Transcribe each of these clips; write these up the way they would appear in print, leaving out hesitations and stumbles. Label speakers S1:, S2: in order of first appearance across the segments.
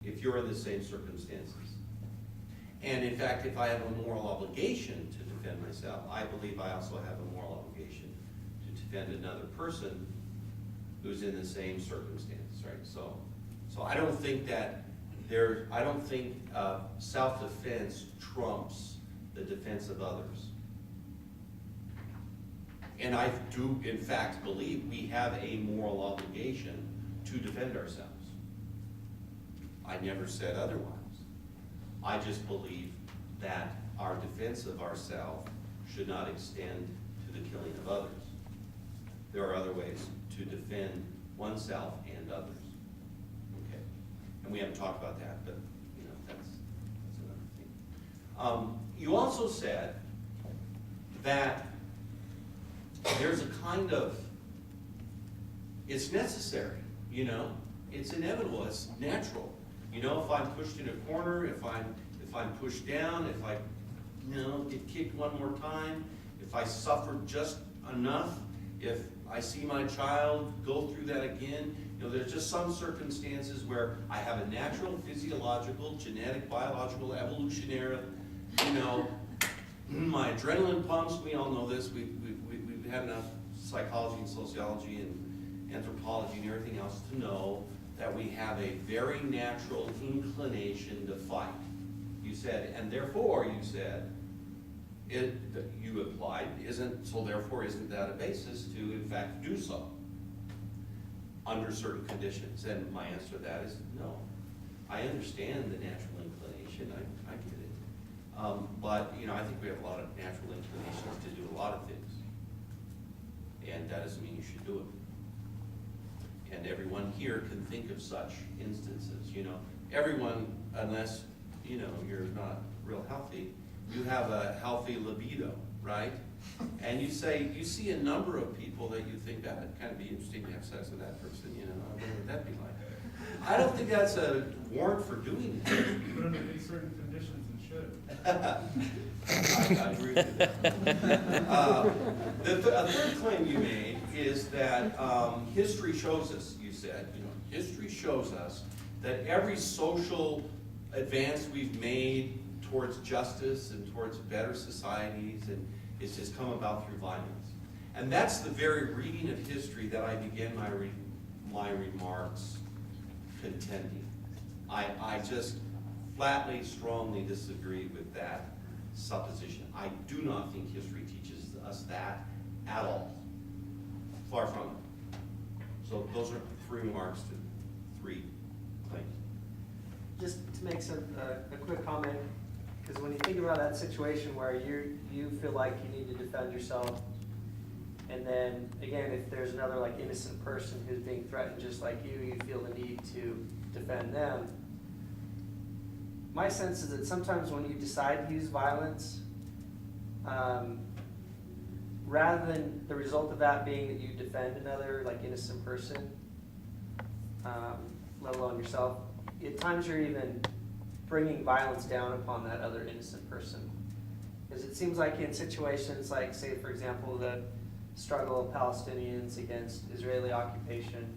S1: if you're in the same circumstances. And in fact, if I have a moral obligation to defend myself, I believe I also have a moral obligation to defend another person who's in the same circumstance, right? So I don't think that I don't think self-defense trumps the defense of others. And I do, in fact, believe we have a moral obligation to defend ourselves. I never said otherwise. I just believe that our defense of ourselves should not extend to the killing of others. There are other ways to defend oneself and others. Okay, and we haven't talked about that, but you know that's another thing. You also said that there's a kind of, it's necessary, you know, it's inevitable, it's natural. You know, if I'm pushed in a corner, if I'm pushed down, if I, you know, get kicked one more time, if I suffer just enough, if I see my child go through that again, you know, there's just some circumstances where I have a natural, physiological, genetic, biological, evolutionary, you know, my adrenaline pumps, we all know this, we've had enough psychology and sociology and anthropology and everything else to know that we have a very natural inclination to fight. You said, and therefore you said, you implied, therefore isn't that a basis to in fact do so under certain conditions? And my answer to that is no. I understand the natural inclination, I get it. But you know, I think we have a lot of natural inclinations to do a lot of things. And that doesn't mean you should do it. And everyone here can think of such instances, you know. Everyone, unless, you know, you're not real healthy, you have a healthy libido, right? And you see a number of people that you think that would kind of be interesting to have sex with that person, you know, what would that be like? I don't think that's a warrant for doing it.
S2: But under these certain conditions, it should.
S1: I agree with that. A third claim you made is that history shows us, you said, you know, history shows us that every social advance we've made towards justice and towards better societies and it's just come about through violence. And that's the very reading of history that I began my remarks contending. I just flatly, strongly disagree with that supposition. I do not think history teaches us that at all. Far from it. So those are three remarks to three claims.
S3: Just to make a quick comment, because when you think about that situation where you feel like you need to defend yourself, and then again, if there's another like innocent person who's being threatened just like you feel the need to defend them. My sense is that sometimes when you decide to use violence, rather than the result of that being that you defend another like innocent person, let alone yourself, at times you're even bringing violence down upon that other innocent person. Because it seems like in situations like, say, for example, the struggle of Palestinians against Israeli occupation,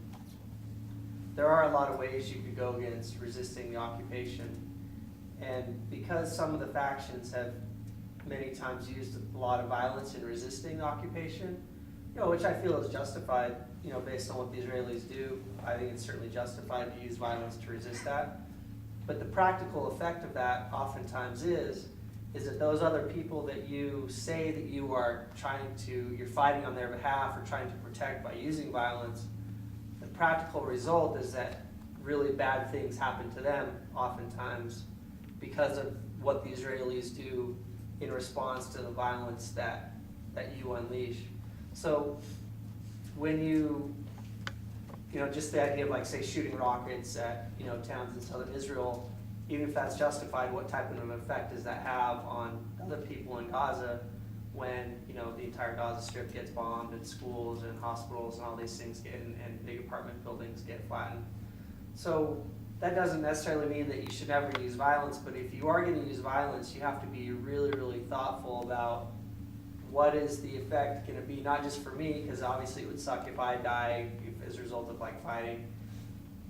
S3: there are a lot of ways you could go against resisting the occupation. And because some of the factions have many times used a lot of violence in resisting the occupation, you know, which I feel is justified, you know, based on what the Israelis do, I think it's certainly justified to use violence to resist that. But the practical effect of that oftentimes is that those other people that you say that you are you're fighting on their behalf or trying to protect by using violence, the practical result is that really bad things happen to them oftentimes because of what the Israelis do in response to the violence that you unleash. So when you know, just the idea of like, say, shooting rockets at, you know, towns in southern Israel, even if that's justified, what type of an effect does that have on other people in Gaza when, you know, the entire Gaza Strip gets bombed and schools and hospitals and all these things and big apartment buildings get flattened? So that doesn't necessarily mean that you should never use violence, but if you are going to use violence, you have to be really, really thoughtful about what is the effect going to be, not just for me, because obviously it would suck if I die as a result of like fighting,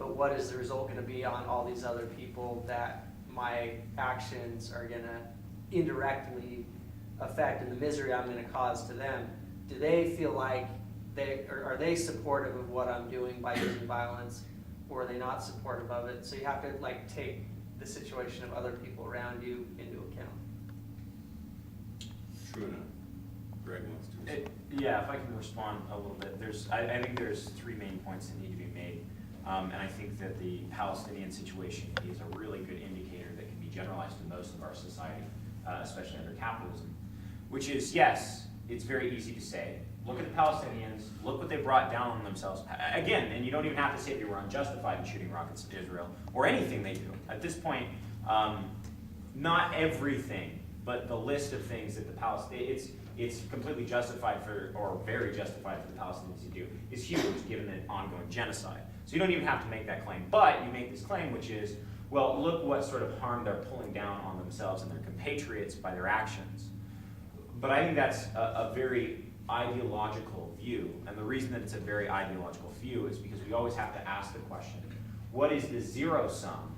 S3: but what is the result gonna be on all these other people that my actions are gonna indirectly affect, and the misery I'm gonna cause to them? Do they feel like are they supportive of what I'm doing by using violence, or are they not supportive of it? So you have to like take the situation of other people around you into account.
S1: True enough. Greg wants to.
S4: Yeah, if I can respond a little bit, I think there's three main points that need to be made. And I think that the Palestinian situation is a really good indicator that can be generalized to most of our society, especially under capitalism, which is, yes, it's very easy to say, look at the Palestinians, look what they brought down on themselves. Again, and you don't even have to say they were unjustified in shooting rockets at Israel, or anything they do. At this point, not everything, but the list of things that the Palestinians, it's completely justified or very justified for the Palestinians to do, is huge given the ongoing genocide. So you don't even have to make that claim, but you make this claim, which is, well, look what sort of harm they're pulling down on themselves and their compatriots by their actions. But I think that's a very ideological view, and the reason that it's a very ideological view is because we always have to ask the question, what is the zero sum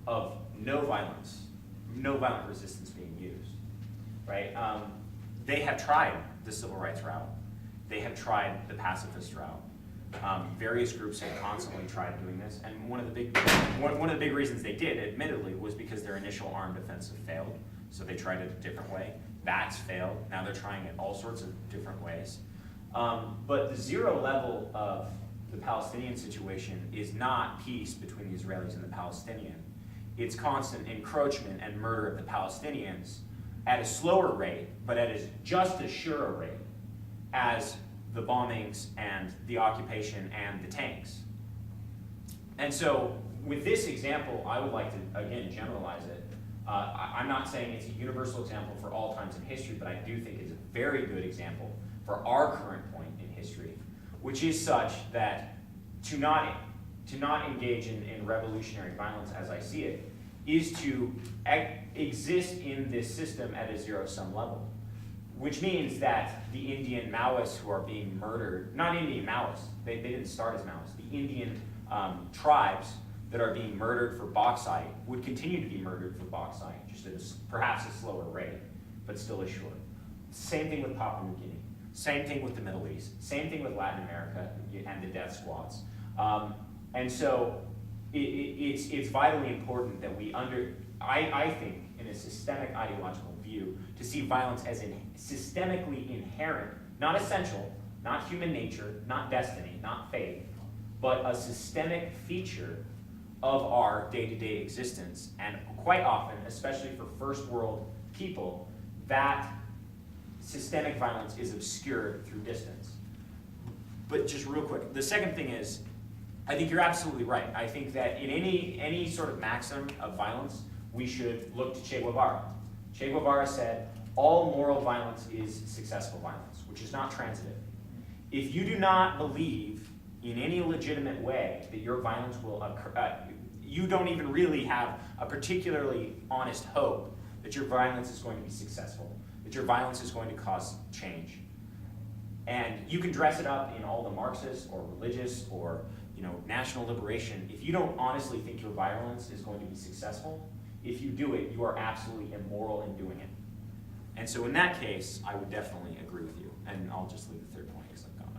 S4: of no violent resistance being used, right? They have tried the civil rights route. They have tried the pacifist route. Various groups have constantly tried doing this, and one of the big reasons they did, admittedly, was because their initial armed offensive failed. So they tried it a different way. That's failed. Now they're trying it all sorts of different ways. But the zero level of the Palestinian situation is not peace between the Israelis and the Palestinian. It's constant encroachment and murder of the Palestinians at a slower rate, but at just as sure a rate as the bombings and the occupation and the tanks. And so with this example, I would like to, again, generalize it. I'm not saying it's a universal example for all times in history, but I do think it's a very good example for our current point in history, which is such that to not engage in revolutionary violence as I see it is to exist in this system at a zero-sum level, which means that the Indian Maoists who are being murdered, not Indian Maoists, they didn't start as Maoists, the Indian tribes that are being murdered for bauxite would continue to be murdered for bauxite, just at perhaps a slower rate, but still as short. Same thing with Papua New Guinea, same thing with the Middle East, same thing with Latin America and the death squads. And so it's vitally important that we I think, in a systemic ideological view, to see violence as systemically inherent, not essential, not human nature, not destiny, not fate, but a systemic feature of our day-to-day existence. And quite often, especially for first world people, that systemic violence is obscured through distance. But just real quick, the second thing is, I think you're absolutely right. I think that in any sort of maxim of violence, we should look to Che Guevara. Che Guevara said, all moral violence is successful violence, which is not transitive. If you do not believe in any legitimate way that your violence will occur, you don't even really have a particularly honest hope that your violence is going to be successful, that your violence is going to cause change. And you can dress it up in all the Marxist or religious or national liberation. If you don't honestly think your violence is going to be successful, if you do it, you are absolutely immoral in doing it. And so in that case, I would definitely agree with you. And I'll just leave the third point because I've gone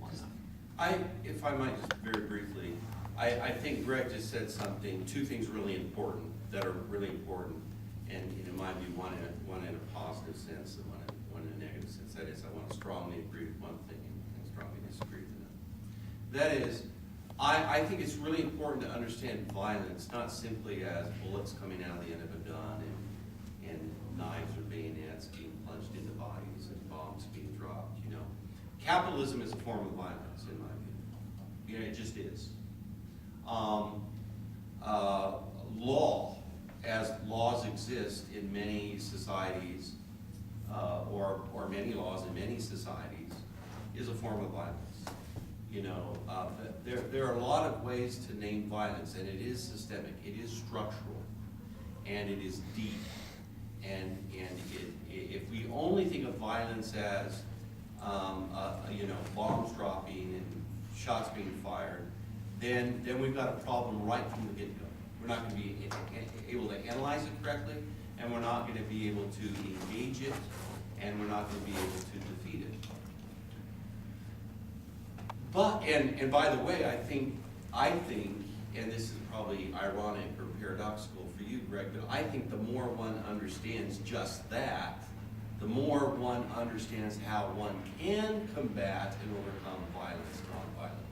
S4: long enough.
S1: If I might just very briefly, I think Greg just said something, two things really important, that are really important, and in my view, one in a positive sense and one in a negative sense. That is, I want to strongly agree with one thing and strongly disagree with another. That is, I think it's really important to understand violence, not simply as bullets coming out of the end of a gun and knives or bayonets being plunged into bodies and bombs being dropped, Capitalism is a form of violence, in my view. It just is. Law, as laws exist in many societies, or many laws in many societies, is a form of violence. There are a lot of ways to name violence, and it is systemic, it is structural, and it is deep. And if we only think of violence as bombs dropping and shots being fired, then we've got a problem right from the get-go. We're not gonna be able to analyze it correctly, and we're not gonna be able to engage it, and we're not gonna be able to defeat it. But, and by the way, I think, and this is probably ironic or paradoxical for you, Greg, but I think the more one understands just that, the more one understands how one can combat and overcome violence nonviolently.